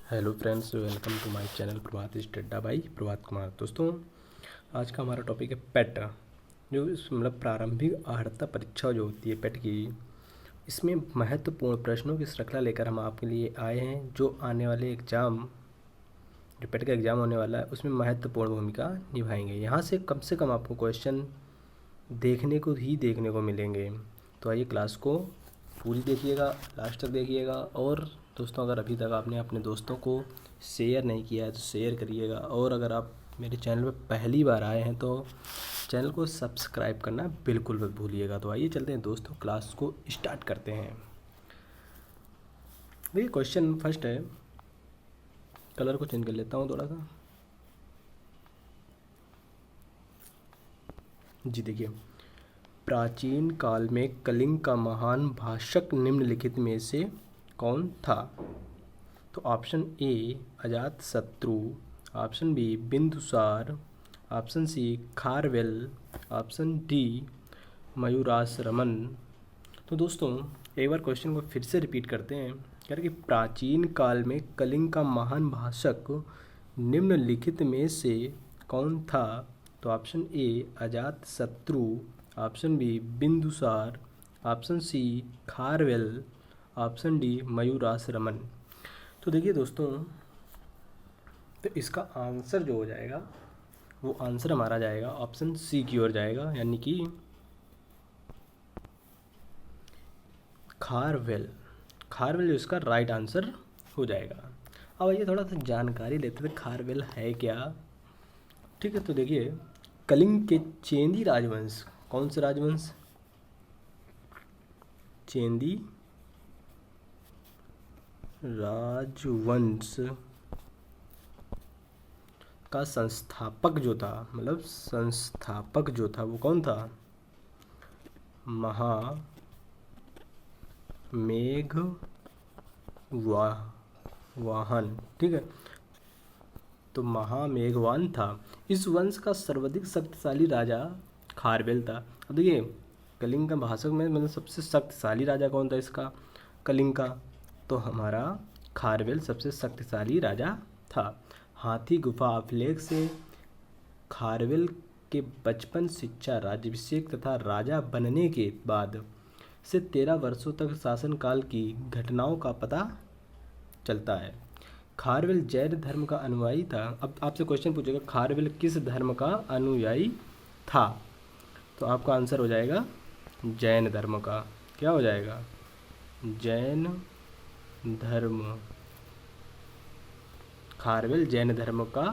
Hello friends, welcome to my channel Prabhat स्टेड्डा by Prabhat Kumar. दोस्तों, आज का हमारा टॉपिक है पेट। जो मतलब प्रारंभिक अर्हता परीक्षा जो होती है पेट की, इसमें महत्वपूर्ण प्रश्नों की श्रृंखला लेकर हम आपके लिए आए हैं। जो आने वाले एग्ज़ाम, जो पेट का एग्ज़ाम होने वाला है, उसमें महत्वपूर्ण भूमिका निभाएंगे। यहाँ से कम आपको क्वेश्चन देखने को मिलेंगे। तो आइए क्लास को पूरी देखिएगा, लास्ट तक देखिएगा। और दोस्तों, अगर अभी तक आपने अपने दोस्तों को शेयर नहीं किया है तो शेयर करिएगा। और अगर आप मेरे चैनल पर पहली बार आए हैं तो चैनल को सब्सक्राइब करना बिल्कुल मत भूलिएगा। तो आइए चलते हैं दोस्तों, क्लास को स्टार्ट करते हैं। देखिए, क्वेश्चन फर्स्ट है, कलर को चेंज कर लेता हूँ थोड़ा सा। जी देखिए, प्राचीन काल में कलिंग का महान भाषक निम्नलिखित में से कौन था? तो option A Ajatashatru, option B Bindusara, option C Kharavela, option D Mayurasharman. तो दोस्तों, एक बार क्वेश्चन को फिर से रिपीट करते हैं। कह रहे कि प्राचीन काल में कलिंग का महान भाषक निम्नलिखित में से कौन था? तो option A Ajatashatru, option B Bindusara, option C Kharavela, option D Mayurasharman. तो देखिए दोस्तों, तो इसका आंसर जो हो जाएगा वो आंसर हमारा जाएगा ऑप्शन सी की ओर जाएगा, यानी कि खारवेल। खारवेल जो इसका राइट आंसर हो जाएगा। अब आइए थोड़ा सा जानकारी लेते थे, खारवेल है क्या। ठीक है, तो देखिए, कलिंग के चेंदी राजवंश, कौन से राजवंश? चेंदी राजवंश का संस्थापक जो था, मतलब संस्थापक जो था वो कौन था? महामेघवाहन। ठीक है, तो महामेघवान था। इस वंश का सर्वाधिक शक्तिशाली राजा खारवेल था। अब देखिए, कलिंग का भाषक में मतलब सबसे शक्तिशाली राजा कौन था इसका, कलिंग का? तो हमारा खारवेल सबसे शक्तिशाली राजा था। हाथी गुफा अभिलेख से खारवेल के बचपन, शिक्षा, राज्याभिषेक तथा राजा बनने के बाद से 13 वर्षों तक शासनकाल की घटनाओं का पता चलता है। खारवेल जैन धर्म का अनुयायी था। अब आपसे क्वेश्चन पूछेगा, खारवेल किस धर्म का अनुयायी था? तो आपका आंसर हो जाएगा जैन धर्म का। क्या हो जाएगा? जैन धर्म। खारवेल जैन धर्म का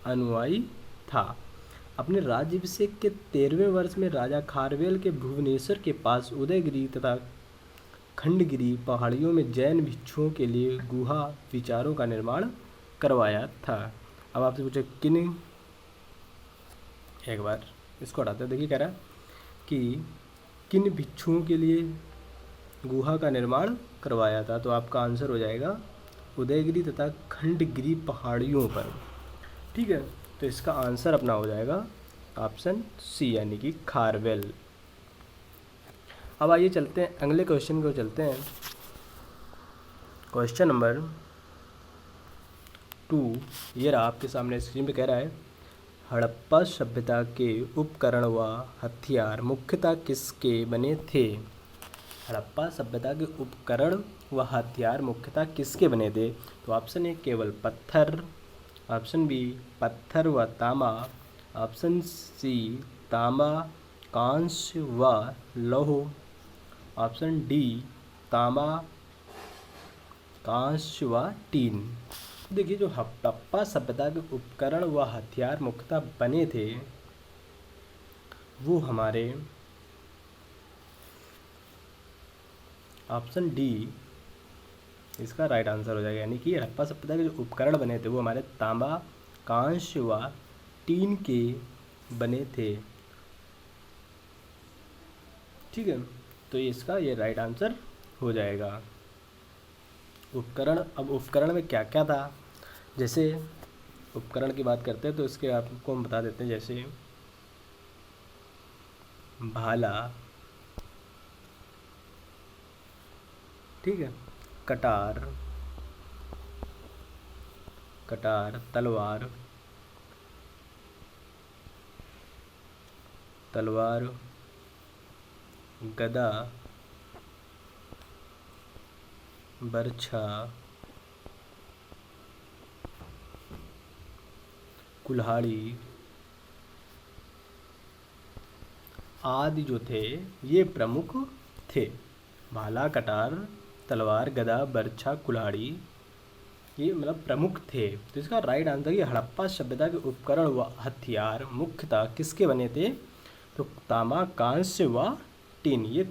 अनुयायी था। अपने राज्याभिषेक के 13वें वर्ष में राजा खारवेल के भुवनेश्वर के पास उदयगिरी तथा खंडगिरी पहाड़ियों में जैन भिक्षुओं के लिए गुहा विचारों का निर्माण करवाया था। अब आपसे पूछे किन, एक बार इसको हटाते हैं। देखिए, कह रहा कि किन भिक्षुओं के लिए गुहा का निर्माण करवाया था? तो आपका आंसर हो जाएगा उदयगिरी तथा खंडगिरी पहाड़ियों पर। ठीक है, तो इसका आंसर अपना हो जाएगा ऑप्शन सी, यानी कि खारवेल। अब आइए चलते हैं अगले क्वेश्चन को, चलते हैं क्वेश्चन नंबर 2। ये रहा आपके सामने स्क्रीन पे। कह रहा है, हड़प्पा सभ्यता के उपकरण व हथियार मुख्यतः किसके बने थे? हड़प्पा सभ्यता के उपकरण व हथियार मुख्यतः किसके बने थे? तो ऑप्शन ए केवल पत्थर, ऑप्शन बी पत्थर व तांबा, ऑप्शन सी तांबा, कांस्य व लौह, ऑप्शन डी तांबा, कांस्य व टीन। देखिए, जो हड़प्पा सभ्यता के उपकरण व हथियार मुख्यतः बने थे वो हमारे ऑप्शन डी इसका राइट आंसर हो जाएगा। यानी कि हड़प्पा सभ्यता के जो उपकरण बने थे वो हमारे तांबा, कांस्य व टीन के बने थे। ठीक है, तो इसका ये राइट आंसर हो जाएगा। उपकरण, अब उपकरण में क्या क्या था? जैसे उपकरण की बात करते हैं तो इसके आपको हम बता देते हैं। जैसे भाला, ठीक है, कटार, कटार, तलवार, गदा, बर्छा, कुल्हाड़ी आदि जो थे ये प्रमुख थे। भाला, कटार, तलवार, गदा, बर्छा, कुल्हाड़ी ये मतलब प्रमुख थे। तो इसका राइट आंसर ये हड़प्पा सभ्यता के उपकरण व हथियार मुख्यतः किसके बने थे? तो तांबा, कांस्य व टीन, ये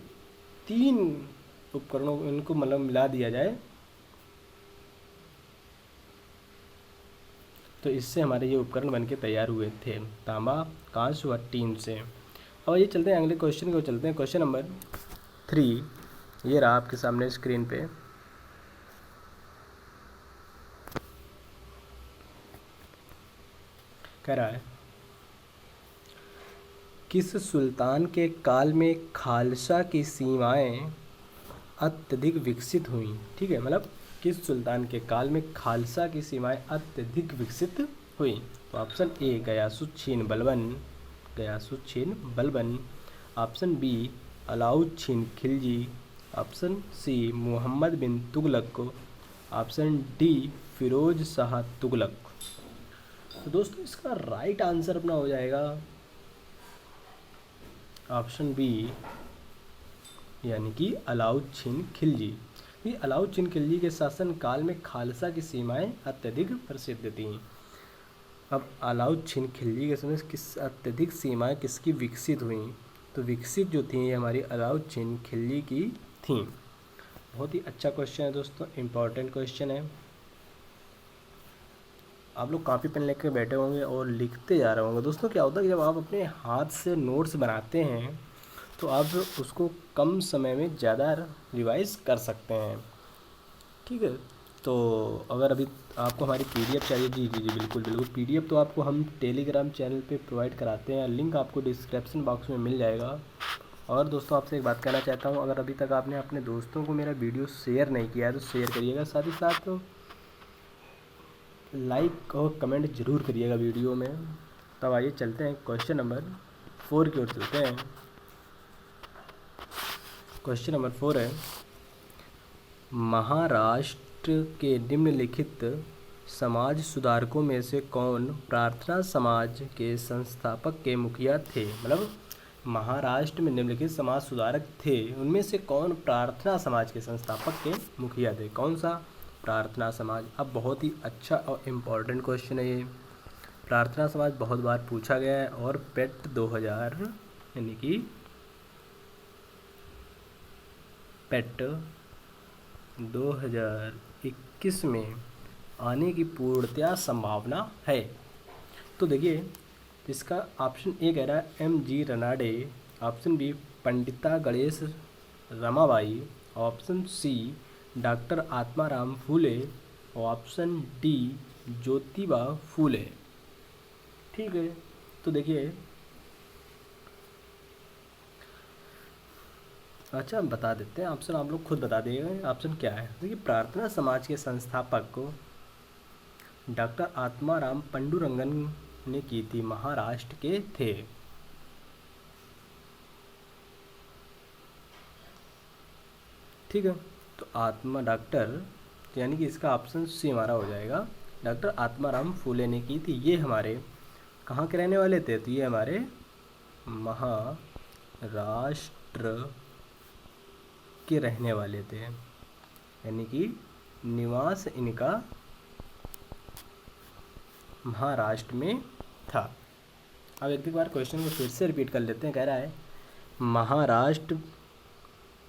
3 उपकरणों इनको मतलब मिला दिया जाए तो इससे हमारे ये उपकरण बनके तैयार हुए थे, तांबा, कांस्य व टीन से। और ये चलते हैं अगले क्वेश्चन को, चलते हैं क्वेश्चन नंबर 3। ये रहा आपके सामने स्क्रीन पे। कह रहा है किस सुल्तान के काल में खालसा की सीमाएं अत्यधिक विकसित हुई? ठीक है, मतलब किस सुल्तान के काल में खालसा की सीमाएं अत्यधिक विकसित हुई? तो ऑप्शन ए गयासुच्छीन Balban, option B Alauddin Khilji, option C Muhammad bin Tughlaq, option D Firoz Shah Tughlaq. तो दोस्तों इसका राइट आंसर अपना हो जाएगा ऑप्शन बी, यानी कि अलाउद्दीन खिलजी। ये अलाउद्दीन खिलजी के शासन काल में खालसा की सीमाएं अत्यधिक प्रसिद्ध थीं। अब अलाउद्दीन खिलजी के समय किस अत्यधिक सीमाएं किसकी विकसित हुई? तो विकसित जो थी ये हमारी अलाउद्दीन खिलजी की थीं। बहुत ही अच्छा क्वेश्चन है दोस्तों, इम्पॉर्टेंट क्वेश्चन है। आप लोग कॉपी पेन लेकर बैठे होंगे और लिखते जा रहे होंगे। दोस्तों क्या होता है कि जब आप अपने हाथ से नोट्स बनाते हैं तो आप उसको कम समय में ज़्यादा रिवाइज कर सकते हैं। ठीक है, तो अगर अभी आपको हमारी पीडीएफ चाहिए, जी जी जी बिल्कुल बिल्कुल, पीडीएफ तो आपको हम टेलीग्राम चैनल पे प्रोवाइड कराते हैं, लिंक आपको डिस्क्रिप्शन बॉक्स में मिल जाएगा। और दोस्तों आपसे एक बात कहना चाहता हूँ, अगर अभी तक आपने अपने दोस्तों को मेरा वीडियो शेयर नहीं किया है तो शेयर करिएगा, साथ ही साथ लाइक और कमेंट ज़रूर करिएगा वीडियो में। तब आइए चलते हैं क्वेश्चन नंबर 4 की ओर चलते हैं। क्वेश्चन नंबर 4 है, महाराष्ट्र के निम्नलिखित समाज सुधारकों में से कौन प्रार्थना समाज के संस्थापक के मुखिया थे? मतलब महाराष्ट्र में निम्नलिखित समाज सुधारक थे, उनमें से कौन प्रार्थना समाज के संस्थापक के मुखिया थे? कौन सा? प्रार्थना समाज। अब बहुत ही अच्छा और इम्पॉर्टेंट क्वेश्चन है ये। प्रार्थना समाज बहुत बार पूछा गया है और पेट 2000 यानी कि पेट 2021 में आने की पूर्णतया संभावना है। तो देखिए इसका ऑप्शन ए कह रहा है MG Ranade, option B Pandita Ganesh Ramabai, option C doctor Atmaram Phule, और ऑप्शन डी ज्योतिबा फूले। ठीक है, तो देखिए अच्छा हम बता देते हैं ऑप्शन, आप लोग खुद बता दिएगा ऑप्शन क्या है। देखिए प्रार्थना समाज के संस्थापक को डॉक्टर आत्माराम पंडुरंगन ने की थी, महाराष्ट्र के थे। ठीक है, तो डॉक्टर यानी कि इसका ऑप्शन सी हमारा हो जाएगा, डॉक्टर आत्माराम फूले ने की थी। ये हमारे कहाँ के रहने वाले थे? तो ये हमारे महाराष्ट्र के रहने वाले थे, यानी कि निवास इनका महाराष्ट्र में था। अब एक बार क्वेश्चन को फिर से रिपीट कर लेते हैं। कह रहा है महाराष्ट्र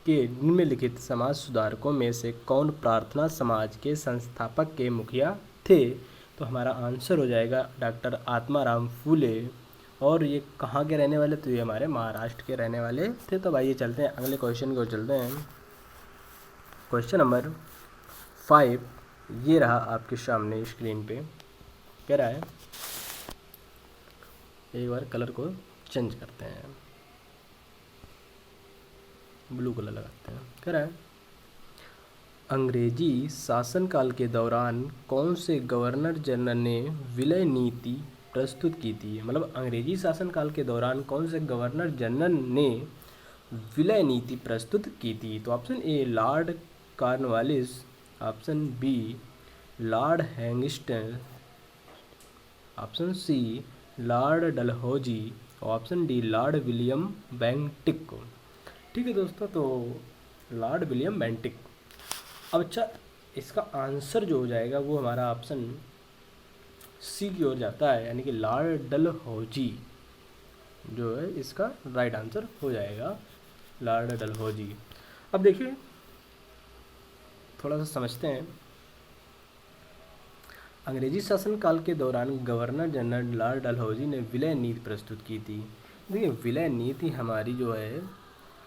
के निम्नलिखित समाज सुधारकों में से कौन प्रार्थना समाज के संस्थापक के मुखिया थे? तो हमारा आंसर हो जाएगा डॉक्टर आत्माराम फूले। और ये कहाँ के रहने वाले? तो ये हमारे महाराष्ट्र के रहने वाले थे। तो आइए चलते हैं अगले क्वेश्चन को, चलते हैं क्वेश्चन नंबर 5। ये रहा आपके सामने स्क्रीन पे। कह रहा है एक बार कलर को चेंज करते हैं, ब्लू कलर लगाते हैं। कह रहा है अंग्रेजी शासनकाल के दौरान कौन से गवर्नर जनरल ने विलय नीति प्रस्तुत की थी? मतलब अंग्रेजी शासनकाल के दौरान कौन से गवर्नर जनरल ने विलय नीति प्रस्तुत की थी? तो option A lord Cornwallis, option B lord हैंगिस्टन, option C lord Dalhousie, option D lord William Bentinck. ठीक है दोस्तों, तो लॉर्ड विलियम बेंटिक। अब अच्छा, इसका आंसर जो हो जाएगा वो हमारा ऑप्शन सी की ओर जाता है, यानी कि लॉर्ड डलहौजी जो है इसका राइट आंसर हो जाएगा, लॉर्ड डलहौजी। अब देखिए थोड़ा सा समझते हैं। अंग्रेजी शासनकाल के दौरान गवर्नर जनरल लॉर्ड डलहौजी ने विलय नीति प्रस्तुत की थी। देखिए विलय नीति हमारी जो है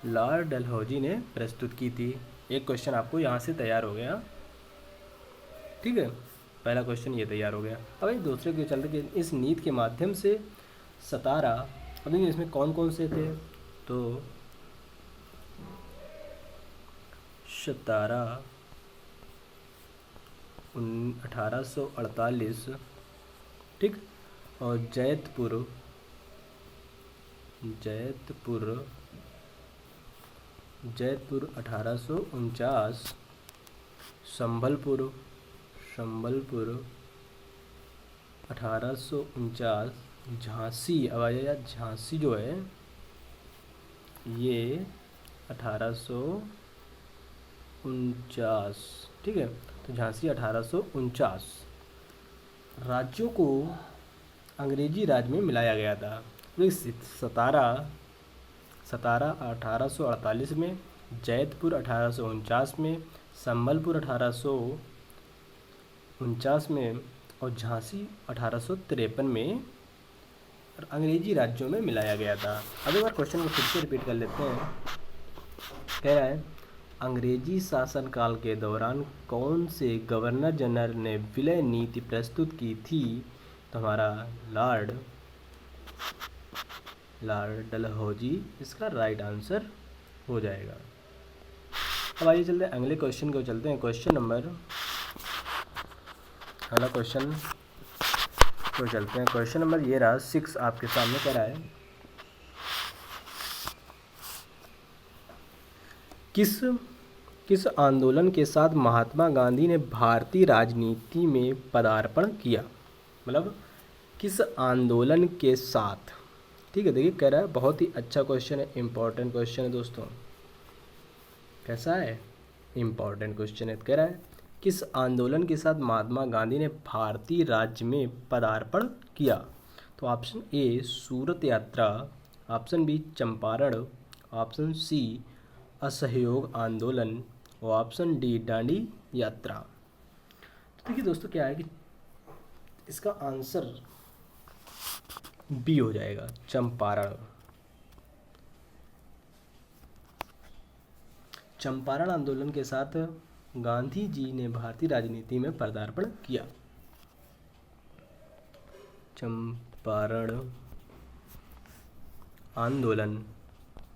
लॉर्ड डलहौजी ने प्रस्तुत की थी। एक क्वेश्चन आपको यहाँ से तैयार हो गया, ठीक है, पहला क्वेश्चन ये तैयार हो गया। अब एक दूसरे के चलते कि इस नीति के माध्यम से 17, अब देखिए इसमें कौन कौन से थे, तो 17 1848, ठीक, और जैतपुर 1849, संबलपुर 1849, झांसी, अब आ जाएगा झांसी जो है ये 1849, ठीक है, तो झांसी 1849। राज्यों को अंग्रेजी राज में मिलाया गया था। 17 1848 में, जैतपुर 1849 में, संबलपुर 1849 में और झांसी 1853 में अंग्रेजी राज्यों में मिलाया गया था। अब एक बार क्वेश्चन को फिर से रिपीट कर लेते हैं। कह रहा है अंग्रेजी शासनकाल के दौरान कौन से गवर्नर जनरल ने विलय नीति प्रस्तुत की थी? तो हमारा लॉर्ड डलहौजी इसका राइट आंसर हो जाएगा। अब आइए चलते हैं अगले क्वेश्चन को, चलते हैं क्वेश्चन नंबर, अगला क्वेश्चन को चलते हैं। क्वेश्चन नंबर ये रहा 6 आपके सामने कह रहा है किस आंदोलन के साथ महात्मा गांधी ने भारतीय राजनीति में पदार्पण किया? मतलब किस आंदोलन के साथ, ठीक है। देखिए कह रहा है बहुत ही अच्छा क्वेश्चन है, इम्पॉर्टेंट क्वेश्चन है दोस्तों। कैसा है? इम्पॉर्टेंट क्वेश्चन है। कह रहा है किस आंदोलन के साथ महात्मा गांधी ने भारतीय राज्य में पदार्पण किया? तो ऑप्शन ए सूरत यात्रा, option B Champaran, option C असहयोग आंदोलन और ऑप्शन डी दांडी यात्रा। तो देखिए दोस्तों क्या है कि इसका आंसर बी हो जाएगा, चंपारण। चंपारण आंदोलन के साथ गांधी जी ने भारतीय राजनीति में पदार्पण किया। चंपारण आंदोलन के साथ गांधी जी ने भारतीय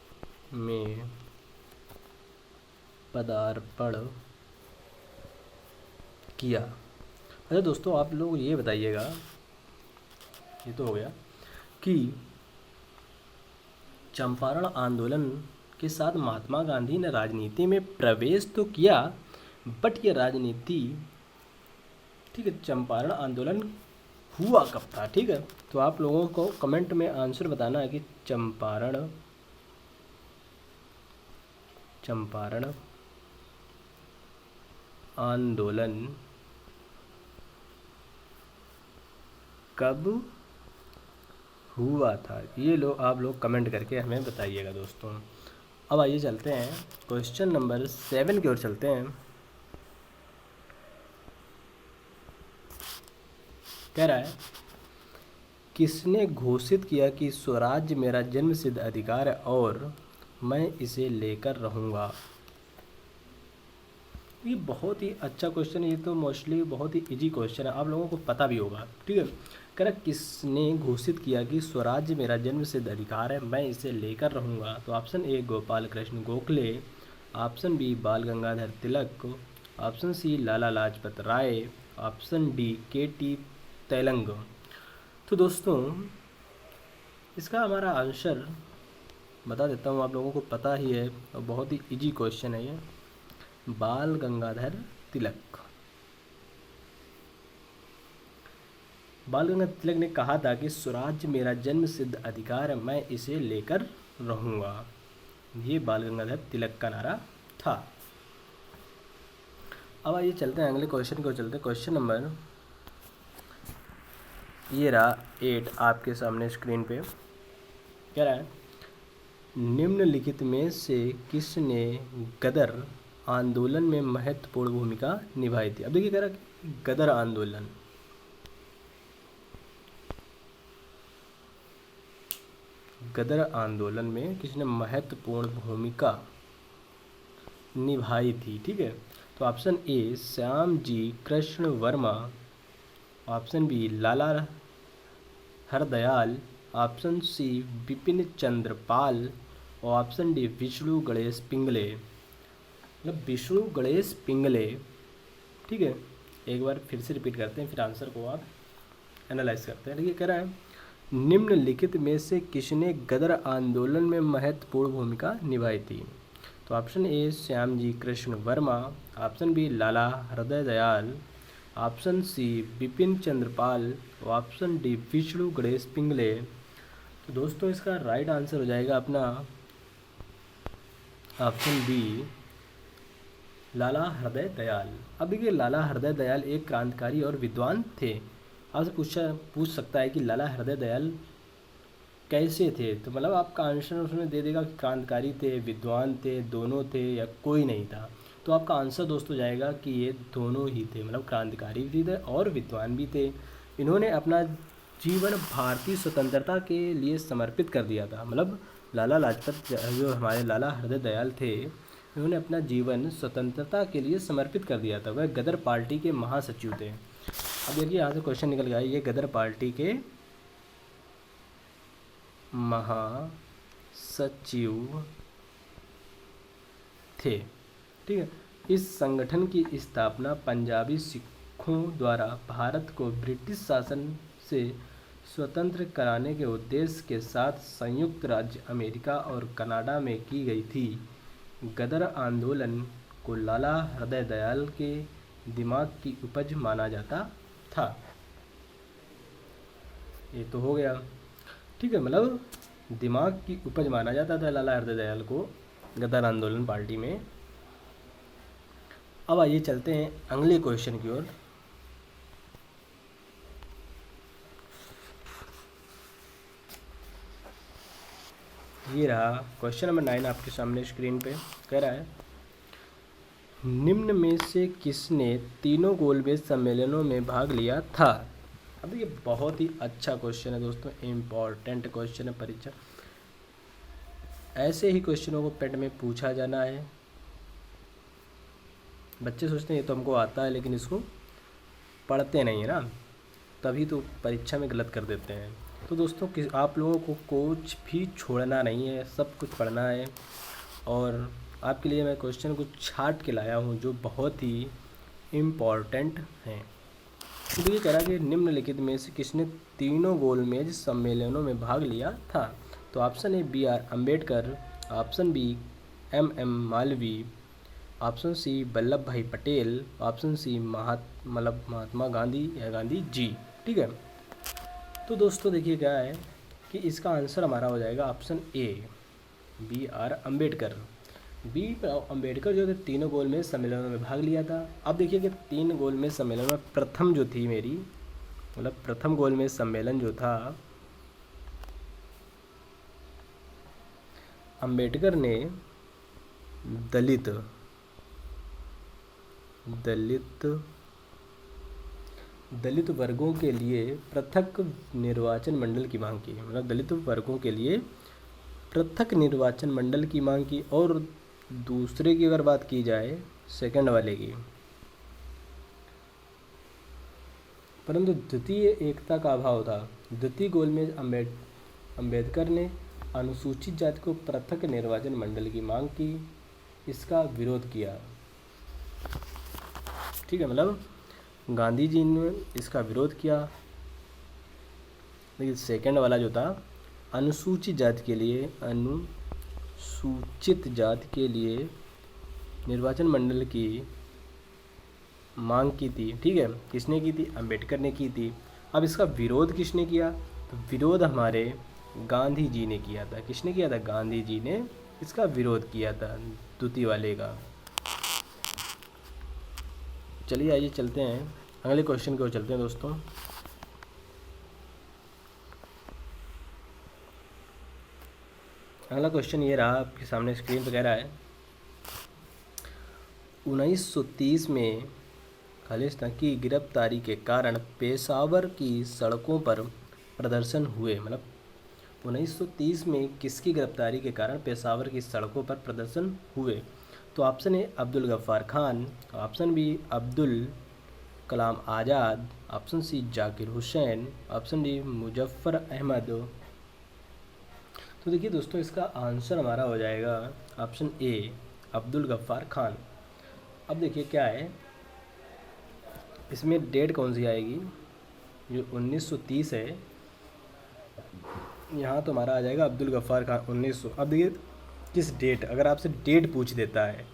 राजनीति में पदार्पण किया। अच्छा दोस्तों आप लोग ये बताइएगा, ये तो हो गया कि चंपारण आंदोलन के साथ महात्मा गांधी ने राजनीति में प्रवेश तो किया, बट ये राजनीति, ठीक है, चंपारण आंदोलन हुआ कब था? ठीक है, तो आप लोगों को कमेंट में आंसर बताना है कि चंपारण आंदोलन कब हुआ था। ये आप लोग कमेंट करके हमें बताइएगा दोस्तों। अब आइए चलते हैं क्वेश्चन नंबर 7 की ओर चलते हैं। कह रहा है किसने घोषित किया कि स्वराज्य मेरा जन्मसिद्ध अधिकार है और मैं इसे लेकर रहूँगा? ये बहुत ही अच्छा क्वेश्चन है, ये तो मोस्टली बहुत ही इजी क्वेश्चन है, आप लोगों को पता भी होगा। ठीक है, कह रहा किसने घोषित किया कि स्वराज्य मेरा जन्मसिद्ध अधिकार है, मैं इसे लेकर रहूँगा? तो option A Gopal Krishna Gokhale, option B Bal Gangadhar Tilak, option C Lala Lajpat Rai, option D K T. Telang. तो दोस्तों इसका हमारा आंसर बता देता हूँ, आप लोगों को पता ही है और बहुत ही इजी क्वेश्चन है ये, बाल गंगाधर तिलक। बाल गंगाधर तिलक ने कहा था कि स्वराज्य मेरा जन्म सिद्ध अधिकार है, मैं इसे लेकर रहूँगा। ये बाल गंगाधर तिलक का नारा था। अब आइए चलते हैं अगले क्वेश्चन को, चलते हैं क्वेश्चन नंबर, ये रहा 8 आपके सामने स्क्रीन पे। कह रहा है निम्नलिखित में से किसने गदर आंदोलन में महत्वपूर्ण भूमिका निभाई थी? अब देखिए कह रहा है गदर आंदोलन, गदर आंदोलन में किसने महत्वपूर्ण भूमिका निभाई थी। ठीक है, तो option A Shyam ji Krishna Varma, option B Lala Hardayal, option C Bipin Chandra Pal और ऑप्शन डी विष्णु गणेश पिंगले। मतलब विष्णु गणेश पिंगले। ठीक है, एक बार फिर से रिपीट करते हैं, फिर आंसर को आप एनालाइज करते हैं। देखिए कह रहा है निम्नलिखित में से किसने गदर आंदोलन में महत्वपूर्ण भूमिका निभाई थी? तो option A Shyam ji Krishna Varma, option B Lala Hardayal, option C Bipin Chandra Pal और ऑप्शन डी विष्णु गणेश पिंगले। तो दोस्तों इसका राइट आंसर हो जाएगा अपना ऑप्शन बी लाला हृदय दयाल। अब देखिए लाला हृदय दयाल एक क्रांतिकारी और विद्वान थे। आपसे पूछ सकता है कि लाला हृदय दयाल कैसे थे, तो मतलब आपका आंसर उसमें दे देगा कि क्रांतिकारी थे, विद्वान थे, दोनों थे या कोई नहीं था। तो आपका आंसर दोस्तों जाएगा कि ये दोनों ही थे, मतलब क्रांतिकारी भी थे और विद्वान भी थे। इन्होंने अपना जीवन भारतीय स्वतंत्रता के लिए समर्पित कर दिया था। मतलब लाला लाजपत जो हमारे लाला हृदय दयाल थे, इन्होंने अपना जीवन स्वतंत्रता के लिए समर्पित कर दिया था। वह गदर पार्टी के महासचिव थे। अब देखिए यहाँ से क्वेश्चन निकल गया, ये गदर पार्टी के महासचिव थे। ठीक है, इस संगठन की स्थापना पंजाबी सिखों द्वारा भारत को ब्रिटिश शासन से स्वतंत्र कराने के उद्देश्य के साथ संयुक्त राज्य अमेरिका और कनाडा में की गई थी। गदर आंदोलन को लाला हृदय दयाल के दिमाग की उपज माना जाता था। ये तो हो गया। ठीक है, मतलब दिमाग की उपज माना जाता था लाला हृदय दयाल को गदर आंदोलन पार्टी में। अब आइए चलते हैं अगले क्वेश्चन की ओर। ये रहा क्वेश्चन नंबर 9 आपके सामने स्क्रीन पे। कह रहा है निम्न में से किसने तीनों गोलमेज सम्मेलनों में भाग लिया था? अब ये बहुत ही अच्छा क्वेश्चन है दोस्तों, इम्पॉर्टेंट क्वेश्चन है। परीक्षा ऐसे ही क्वेश्चनों को पेट में पूछा जाना है। बच्चे सोचते हैं ये तो हमको आता है, लेकिन इसको पढ़ते नहीं है ना, तभी तो परीक्षा में गलत कर देते हैं। तो दोस्तों आप लोगों को कुछ भी छोड़ना नहीं है, सब कुछ पढ़ना है। और आपके लिए मैं क्वेश्चन को छाट के लाया हूँ जो बहुत ही इम्पॉर्टेंट हैं। तो ये कह रहा है कि निम्नलिखित में से किसने तीनों गोलमेज सम्मेलनों में भाग लिया था? तो option A B.R. Ambedkar, option B M.M. Malviya, option C Vallabh Bhai Patel, option C Mahatma Gandhi या गांधी जी। ठीक है, तो दोस्तों देखिए क्या है कि इसका आंसर हमारा हो जाएगा option A B.R. Ambedkar. Ambedkar जो थे तीनों गोलमेज सम्मेलनों में भाग लिया था। अब देखिए कि 3 गोलमेज सम्मेलन में प्रथम जो थी मेरी, मतलब प्रथम गोलमेज सम्मेलन जो था, अम्बेडकर ने दलित दलित वर्गों के लिए पृथक निर्वाचन मंडल की मांग की, मतलब दलित वर्गों के लिए पृथक निर्वाचन मंडल की मांग की। और दूसरे की अगर बात की जाए सेकंड वाले की, परंतु द्वितीय एकता का अभाव था। द्वितीय गोल में अंबेडकर ने अनुसूचित जाति को पृथक निर्वाचन मंडल की मांग की, इसका विरोध किया। ठीक है, मतलब गांधी जी ने इसका विरोध किया। लेकिन सेकंड वाला जो था अनुसूचित जाति के लिए निर्वाचन मंडल की मांग की थी। ठीक है, किसने की थी? अंबेडकर ने की थी। अब इसका विरोध किसने किया? तो विरोध हमारे गांधी जी ने किया था। किसने किया था? गांधी जी ने इसका विरोध किया था द्वितीय वाले का। चलिए आइए चलते हैं अगले क्वेश्चन की ओर चलते हैं दोस्तों। अगला क्वेश्चन ये रहा, आपके सामने स्क्रीन पर कह रहा है 1930 में खालिस्तान की गिरफ्तारी के कारण पेशावर की सड़कों पर प्रदर्शन हुए। मतलब 1930 में किसकी गिरफ्तारी के कारण पेशावर की सड़कों पर प्रदर्शन हुए? तो option A Abdul Ghaffar Khan, option B Abdul Kalam Azad, option C Zakir Hussain, option D Muzaffar Ahmad. तो देखिए दोस्तों, इसका आंसर हमारा हो जाएगा ऑप्शन ए अब्दुल गफ्फार खान। अब देखिए क्या है, इसमें डेट कौन सी आएगी? जो 1930 है, यहाँ तो हमारा आ जाएगा अब्दुल गफ्फार खान 1900। अब देखिए किस डेट, अगर आपसे डेट पूछ देता है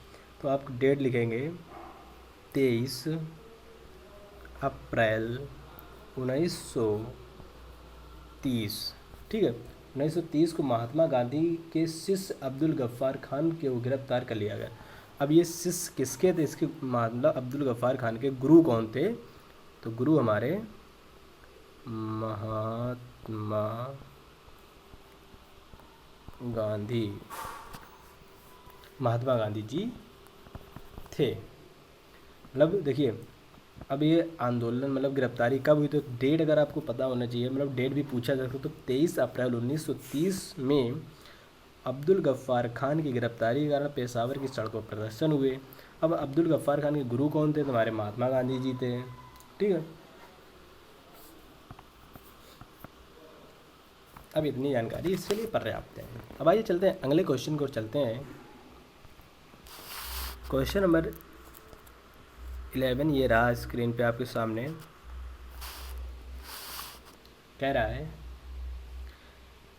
तो आप डेट लिखेंगे 23 अप्रैल 1930। ठीक है, 1930 को महात्मा गांधी के शिष्य अब्दुल गफ्फार खान को गिरफ्तार कर लिया गया। अब ये शिष्य किसके थे? इसके मतलब अब्दुल गफ्फार खान के गुरु कौन थे? तो गुरु हमारे महात्मा गांधी जी थे। मतलब देखिए, अब ये आंदोलन मतलब गिरफ्तारी कब हुई, तो डेट अगर आपको पता होना चाहिए, मतलब डेट भी पूछा जा सकता। तो 23 अप्रैल 1930 में अब्दुल गफ्फार खान की गिरफ्तारी के कारण पेशावर की सड़कों पर प्रदर्शन हुए। अब अब्दुल गफ्फार खान के गुरु कौन थे? तो हमारे महात्मा गांधी जी थे। ठीक है, अब इतनी जानकारी इसके लिए पर्याप्त है। अब आइए चलते हैं अगले क्वेश्चन को चलते हैं। क्वेश्चन नंबर 11 ये रहा स्क्रीन पे आपके सामने, कह रहा है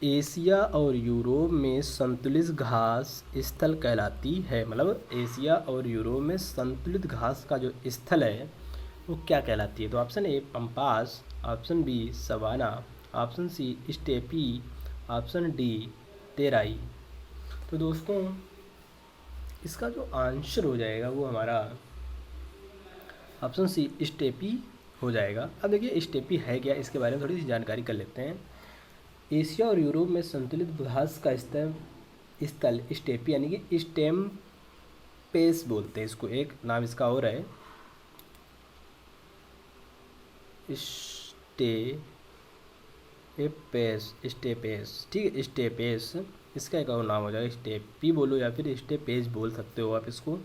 एशिया और यूरोप में संतुलित घास स्थल कहलाती है। मतलब एशिया और यूरोप में संतुलित घास का जो स्थल है वो क्या कहलाती है? तो option A pampas, option B savanna, option C steppe, option D Terai. तो दोस्तों इसका जो आंसर हो जाएगा वो हमारा ऑप्शन सी स्टेपी हो जाएगा। अब देखिए स्टेपी है क्या, इसके बारे में थोड़ी सी जानकारी कर लेते हैं। एशिया और यूरोप में संतुलित घास का स्थल स्टेपी यानी कि स्टेम पेस बोलते हैं इसको, एक नाम इसका और है स्टेपेस। ठीक है, स्टेपेस इसका एक और नाम हो जाएगा, स्टेपी बोलो या फिर स्टेपेस बोल सकते हो आप इसको।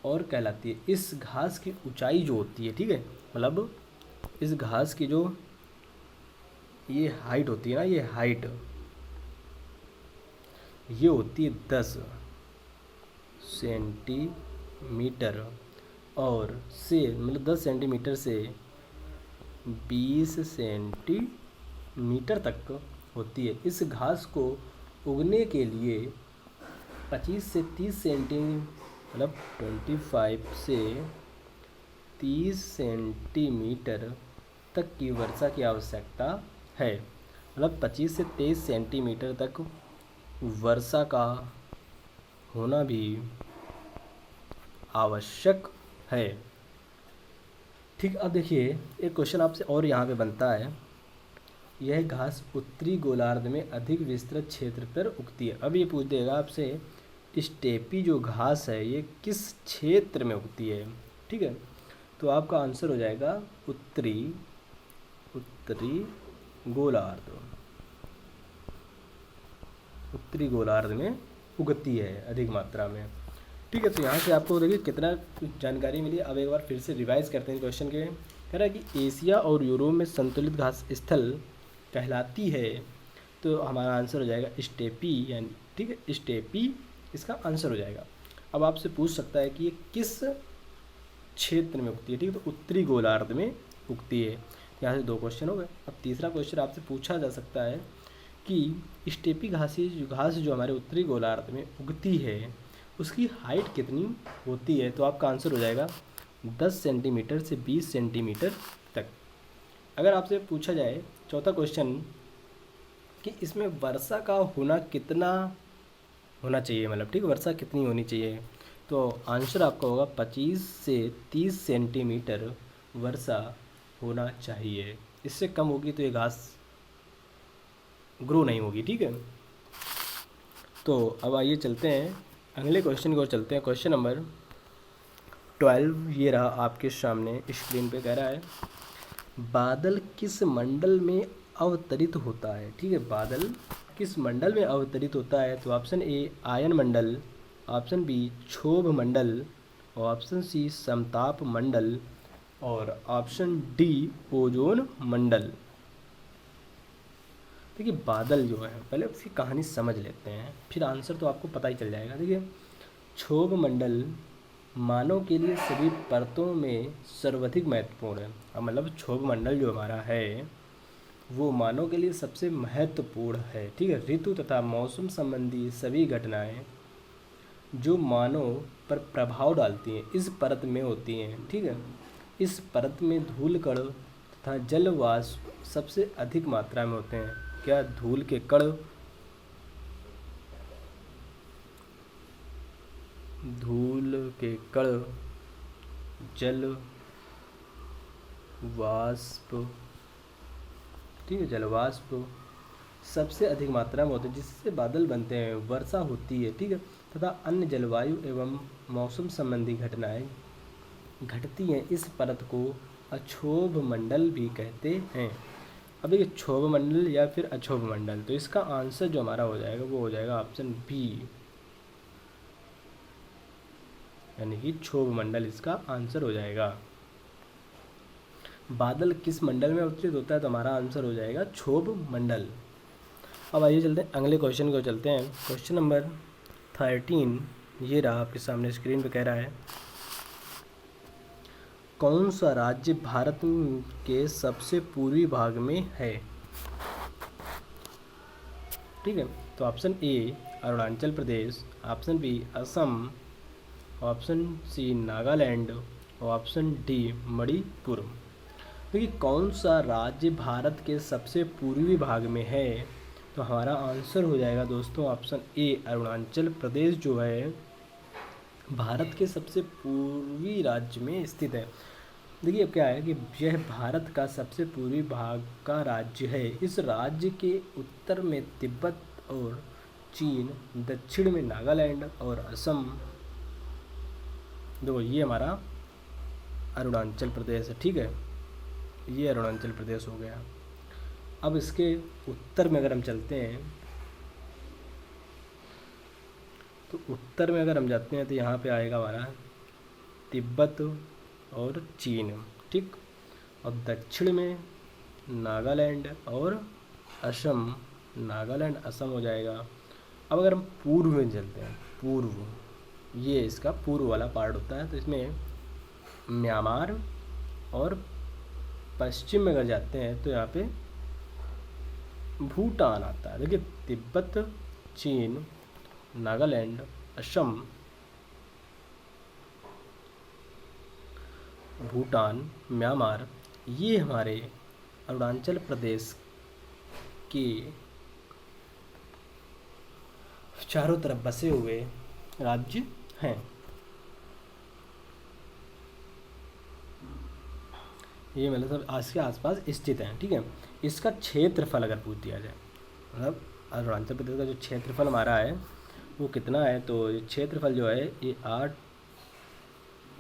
और कहलाती है, इस घास की ऊंचाई जो होती है, ठीक है, मतलब इस घास की जो ये हाइट होती है ना, ये हाइट ये होती है 10 सेंटीमीटर और से मतलब 10 सेंटीमीटर से 20 सेंटीमीटर तक होती है। इस घास को उगने के लिए 25 से 30 मतलब 25 से 30 सेंटीमीटर तक की वर्षा की आवश्यकता है। मतलब 25 से 23 सेंटीमीटर तक वर्षा का होना भी आवश्यक है। ठीक, अब देखिए एक क्वेश्चन आपसे और यहाँ पे बनता है, यह घास उत्तरी गोलार्ध में अधिक विस्तृत क्षेत्र पर उगती है। अब ये पूछ देगा आपसे स्टेपी जो घास है ये किस क्षेत्र में उगती है। ठीक है, तो आपका आंसर हो जाएगा उत्तरी गोलार्ध। उत्तरी गोलार्ध में उगती है अधिक मात्रा में। ठीक है, तो यहाँ से आपको देखिए कितना जानकारी मिली। अब एक बार फिर से रिवाइज करते हैं क्वेश्चन के। कह रहा है कि एशिया और यूरोप में संतुलित घास स्थल कहलाती है, तो हमारा आंसर हो जाएगा स्टेपी, यानी ठीक है स्टेपी इसका आंसर हो जाएगा। अब आपसे पूछ सकता है कि ये किस क्षेत्र में उगती है, ठीक है, तो उत्तरी गोलार्ध में उगती है। यहाँ से 2 क्वेश्चन हो गए। अब तीसरा क्वेश्चन आपसे पूछा जा सकता है कि स्टेपी घास जो हमारे उत्तरी गोलार्ध में उगती है उसकी हाइट कितनी होती है, तो आपका आंसर हो जाएगा 10 सेंटीमीटर से 20 सेंटीमीटर तक। अगर आपसे पूछा जाए चौथा क्वेश्चन कि इसमें वर्षा का होना कितना होना चाहिए, मतलब ठीक वर्षा कितनी होनी चाहिए, तो आंसर आपका होगा 25 से 30 सेंटीमीटर वर्षा होना चाहिए। इससे कम होगी तो ये घास ग्रो नहीं होगी। ठीक है, तो अब आइए चलते हैं अगले क्वेश्चन की ओर चलते हैं। क्वेश्चन नंबर 12 ये रहा आपके सामने स्क्रीन पे। कह रहा है बादल किस मंडल में अवतरित होता है। ठीक है, बादल किस मंडल में अवतरित होता है, तो ऑप्शन ए आयन मंडल, ऑप्शन बी क्षोभ मंडल, और ऑप्शन सी समताप मंडल, और ऑप्शन डी ओजोन मंडल। देखिए बादल जो है पहले उसकी कहानी समझ लेते हैं, फिर आंसर तो आपको पता ही चल जाएगा। देखिए क्षोभ मंडल मानव के लिए सभी परतों में सर्वाधिक महत्वपूर्ण है। अब मतलब क्षोभ मंडल जो हमारा है वो मानव के लिए सबसे महत्वपूर्ण है। ठीक है, ऋतु तथा मौसम संबंधी सभी घटनाएं जो मानव पर प्रभाव डालती हैं इस परत में होती हैं। ठीक है, इस परत में धूल कण तथा जल वाष्प सबसे अधिक मात्रा में होते हैं। क्या धूल के कण, जल वाष्प, ठीक है, जल वाष्प सबसे अधिक मात्रा में होते हैं जिससे बादल बनते हैं, वर्षा होती है। ठीक है, तथा अन्य जलवायु एवं मौसम संबंधी घटनाएं घटती हैं। इस परत को अक्षोभ मंडल भी कहते हैं। अब देखिए क्षोभ मंडल या फिर अक्षोभ मंडल, तो इसका आंसर जो हमारा हो जाएगा वो हो जाएगा ऑप्शन बी, यानी कि क्षोभ मंडल इसका आंसर हो जाएगा। बादल किस मंडल में अवतरित होता है, तो हमारा आंसर हो जाएगा क्षोभ मंडल। अब आइए चलते हैं अगले क्वेश्चन को चलते हैं। क्वेश्चन नंबर 13 ये रहा आपके सामने स्क्रीन पे। कह रहा है कौन सा राज्य भारत के सबसे पूर्वी भाग में है। ठीक है, तो option A Arunachal Pradesh, option B Assam, option C Nagaland, और ऑप्शन डी मणिपुर। देखिए कौन सा राज्य भारत के सबसे पूर्वी भाग में है, तो हमारा आंसर हो जाएगा दोस्तों ऑप्शन ए अरुणाचल प्रदेश जो है भारत के सबसे पूर्वी राज्य में स्थित है। देखिए अब क्या है कि यह भारत का सबसे पूर्वी भाग का राज्य है। इस राज्य के उत्तर में तिब्बत और चीन, दक्षिण में नागालैंड और असम, देखो ये हमारा अरुणाचल प्रदेश है। ठीक है, ये अरुणाचल प्रदेश हो गया। अब इसके उत्तर में अगर हम चलते हैं तो उत्तर में अगर हम जाते हैं तो यहाँ पे आएगा हमारा तिब्बत और चीन। ठीक, और दक्षिण में नागालैंड और असम, नागालैंड असम हो जाएगा। अब अगर हम पूर्व में चलते हैं, पूर्व ये इसका पूर्व वाला पार्ट होता है, तो इसमें म्यांमार, और पश्चिम में अगर जाते हैं तो यहाँ पे भूटान आता है। देखिए तिब्बत, चीन, नागालैंड, असम, भूटान, म्यांमार, ये हमारे अरुणाचल प्रदेश के चारों तरफ बसे हुए राज्य हैं। ये मतलब सब आज के आसपास स्थित हैं। ठीक है, इसका क्षेत्रफल अगर पूछ दिया जाए, मतलब अरुणाचल प्रदेश का जो क्षेत्रफल हमारा है वो कितना है, तो क्षेत्रफल जो है ये 8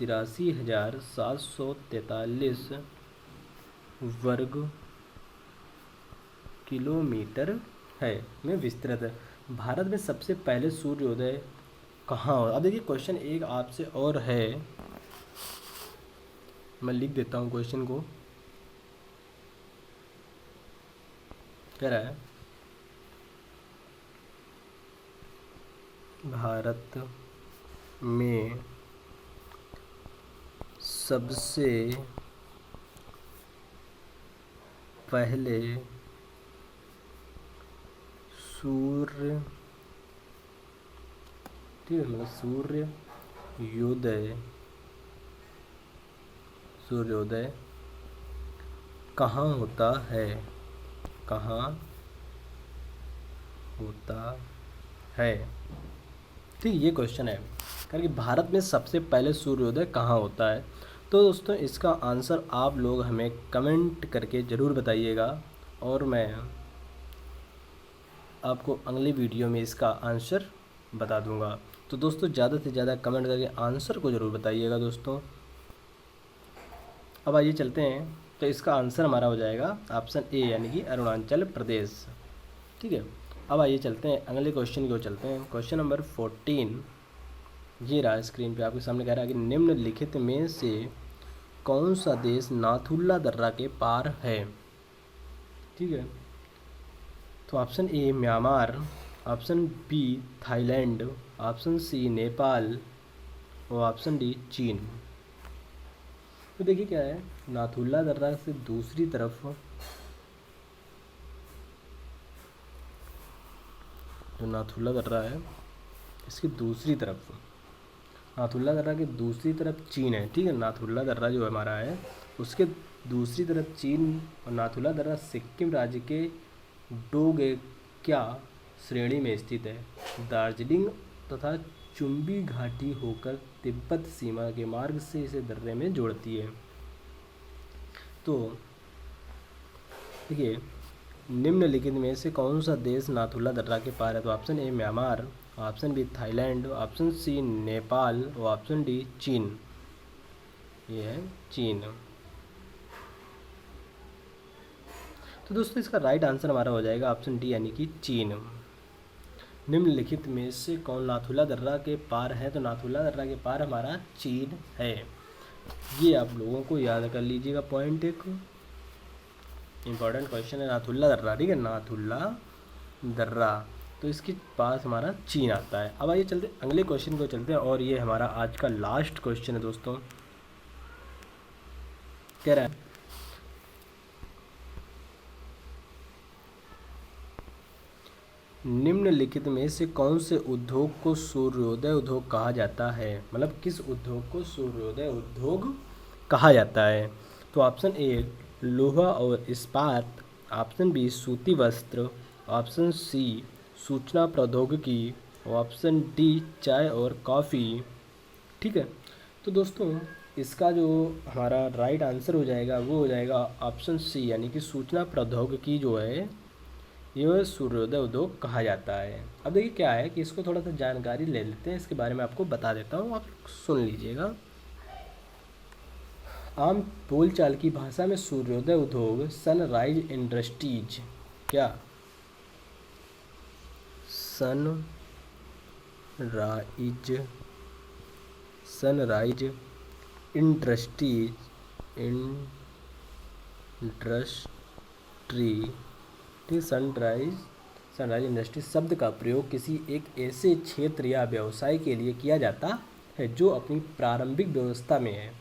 83,743 वर्ग किलोमीटर है में विस्तृत है। भारत में सबसे पहले सूर्योदय कहाँ हो? अब देखिए क्वेश्चन एक आपसे और है, मैं लिख देता हूँ क्वेश्चन को। कह रहा है भारत में सबसे पहले सूर्योदय कहाँ होता है? कहाँ होता है? ठीक, ये क्वेश्चन है कि भारत में सबसे पहले सूर्योदय कहाँ होता है। तो दोस्तों इसका आंसर आप लोग हमें कमेंट करके ज़रूर बताइएगा और मैं आपको अगली वीडियो में इसका आंसर बता दूंगा। तो दोस्तों ज़्यादा से ज़्यादा कमेंट करके आंसर को ज़रूर बताइएगा दोस्तों। अब आइए चलते हैं, तो इसका आंसर हमारा हो जाएगा ऑप्शन ए यानी कि अरुणाचल प्रदेश। ठीक है, अब आइए चलते हैं अगले क्वेश्चन की ओर चलते हैं। क्वेश्चन नंबर 14 ये रहा स्क्रीन पे आपके सामने। कह रहा है कि निम्नलिखित में से कौन सा देश नाथुला दर्रा के पार है? ठीक है, तो option A Myanmar, option B Thailand, option C Nepal और ऑप्शन डी चीन। तो देखिए क्या है, नाथुला दर्रा से दूसरी तरफ जो नाथुला दर्रा है इसकी दूसरी तरफ, नाथुला दर्रा की दूसरी तरफ चीन है। ठीक है, नाथुला दर्रा जो हमारा है उसके दूसरी तरफ चीन, और नाथुला दर्रा सिक्किम राज्य के डोगेक्या श्रेणी में स्थित है। दार्जिलिंग तथा चुम्बी घाटी होकर तिब्बत सीमा के मार्ग से इसे दर्रे में जोड़ती है। तो देखिए निम्नलिखित में से कौन सा देश नाथुला दर्रा के पार है? तो option A Myanmar, option B Thailand, option C Nepal और ऑप्शन डी चीन। ये है चीन। तो दोस्तों इसका राइट आंसर हमारा हो जाएगा ऑप्शन डी यानी कि चीन। निम्नलिखित में से कौन नाथुला दर्रा के पार है? तो नाथुला दर्रा के पार हमारा चीन है। ये आप लोगों को याद कर लीजिएगा, पॉइंट एक इम्पॉर्टेंट क्वेश्चन है नाथुला दर्रा। ठीक है, नाथुला दर्रा तो इसके पास हमारा चीन आता है। अब आइए चलते अगले क्वेश्चन को चलते हैं, और ये हमारा आज का लास्ट क्वेश्चन है दोस्तों। कह रहा है निम्नलिखित में से कौन से उद्योग को सूर्योदय उद्योग कहा जाता है? मतलब किस उद्योग को सूर्योदय उद्योग कहा जाता है? तो ऑप्शन ए लोहा और इस्पात, ऑप्शन बी सूती वस्त्र, ऑप्शन सी सूचना प्रौद्योगिकी और ऑप्शन डी चाय और कॉफ़ी। ठीक है, तो दोस्तों इसका जो हमारा राइट आंसर हो जाएगा वो हो जाएगा ऑप्शन सी यानी कि सूचना प्रौद्योगिकी जो है ये सूर्योदय उद्योग कहा जाता है। अब देखिए क्या है कि इसको थोड़ा सा जानकारी ले लेते हैं, इसके बारे में आपको बता देता हूँ, आप सुन लीजिएगा। आम बोलचाल की भाषा में सूर्योदय उद्योग सनराइज इंडस्ट्रीज, क्या सनराइज सनराइज इंडस्ट्री शब्द का प्रयोग किसी एक ऐसे क्षेत्र या व्यवसाय के लिए किया जाता है जो अपनी प्रारंभिक व्यवस्था में है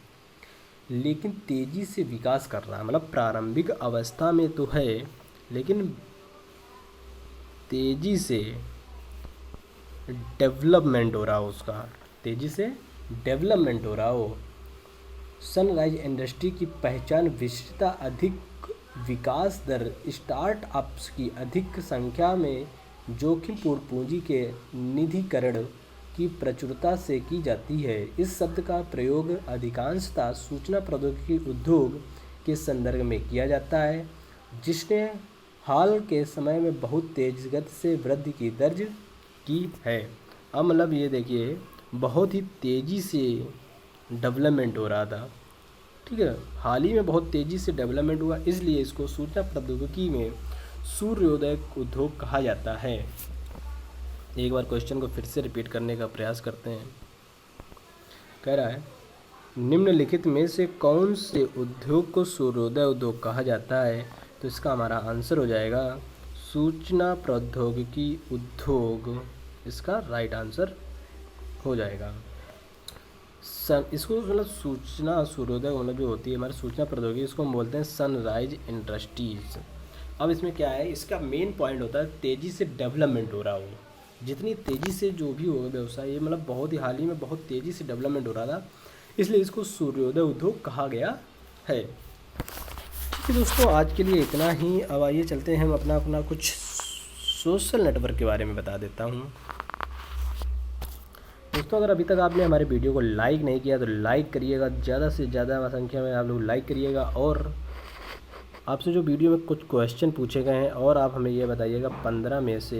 लेकिन तेज़ी से विकास कर रहा है। मतलब प्रारंभिक अवस्था में तो है लेकिन तेज़ी से डेवलपमेंट हो रहा हो, उसका तेज़ी से डेवलपमेंट हो रहा हो। सनराइज इंडस्ट्री की पहचान विशिष्टता, अधिक विकास दर, स्टार्टअप्स की अधिक संख्या में जोखिमपूर्ण पूंजी के निधिकरण की प्रचुरता से की जाती है। इस शब्द का प्रयोग अधिकांशतः सूचना प्रौद्योगिकी उद्योग के संदर्भ में किया जाता है जिसने हाल के समय में बहुत तेज़ गति से वृद्धि की दर्ज की है। अब मतलब ये देखिए बहुत ही तेज़ी से डेवलपमेंट हो रहा था, ठीक है। हाल ही में बहुत तेज़ी से डेवलपमेंट हुआ, इसलिए इसको सूचना प्रौद्योगिकी में सूर्योदय उद्योग कहा जाता है। एक बार क्वेश्चन को फिर से रिपीट करने का प्रयास करते हैं। कह रहा है निम्नलिखित में से कौन से उद्योग को सूर्योदय उद्योग कहा जाता है, तो इसका हमारा आंसर हो जाएगा सूचना प्रौद्योगिकी उद्योग, इसका राइट आंसर हो जाएगा। इसको मतलब सूचना सूर्योदय मतलब जो होती है हमारी सूचना प्रौद्योगिकी, इसको हम बोलते हैं सनराइज इंडस्ट्रीज। अब इसमें क्या है, इसका मेन पॉइंट होता है तेज़ी से डेवलपमेंट हो रहा हो, जितनी तेज़ी से जो भी होगा व्यवसाय, ये मतलब बहुत ही हाल ही में बहुत तेज़ी से डेवलपमेंट हो रहा था, इसलिए इसको सूर्योदय उद्योग कहा गया है। ठीक है दोस्तों, आज के लिए इतना ही। अब आइए चलते हैं हम अपना कुछ सोशल नेटवर्क के बारे में बता देता हूँ। दोस्तों अगर अभी तक आपने हमारे वीडियो को लाइक नहीं किया तो लाइक करिएगा, ज़्यादा से ज़्यादा संख्या में आप लोग लाइक करिएगा। और आपसे जो वीडियो में कुछ क्वेश्चन पूछे गए हैं और आप हमें ये बताइएगा 15 में से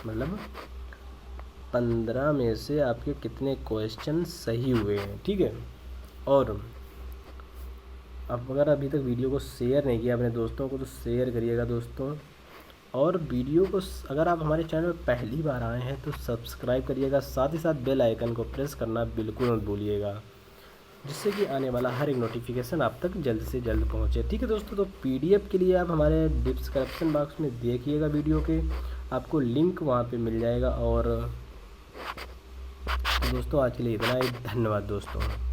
मतलब 15 में से आपके कितने क्वेश्चन सही हुए हैं, ठीक है। और अब अगर अभी तक वीडियो को शेयर नहीं किया अपने दोस्तों को तो शेयर करिएगा दोस्तों। और वीडियो को अगर आप हमारे चैनल पर पहली बार आए हैं तो सब्सक्राइब करिएगा, साथ ही साथ बेल आइकन को प्रेस करना बिल्कुल मत भूलिएगा, जिससे कि आने वाला हर एक नोटिफिकेशन आप तक जल्द से जल्द पहुंचे। ठीक है दोस्तों, तो पीडीएफ के लिए आप हमारे डिस्क्रिप्शन बॉक्स में देखिएगा वीडियो के, आपको लिंक वहां पे मिल जाएगा। और दोस्तों आज के लिए इतना ही, धन्यवाद दोस्तों।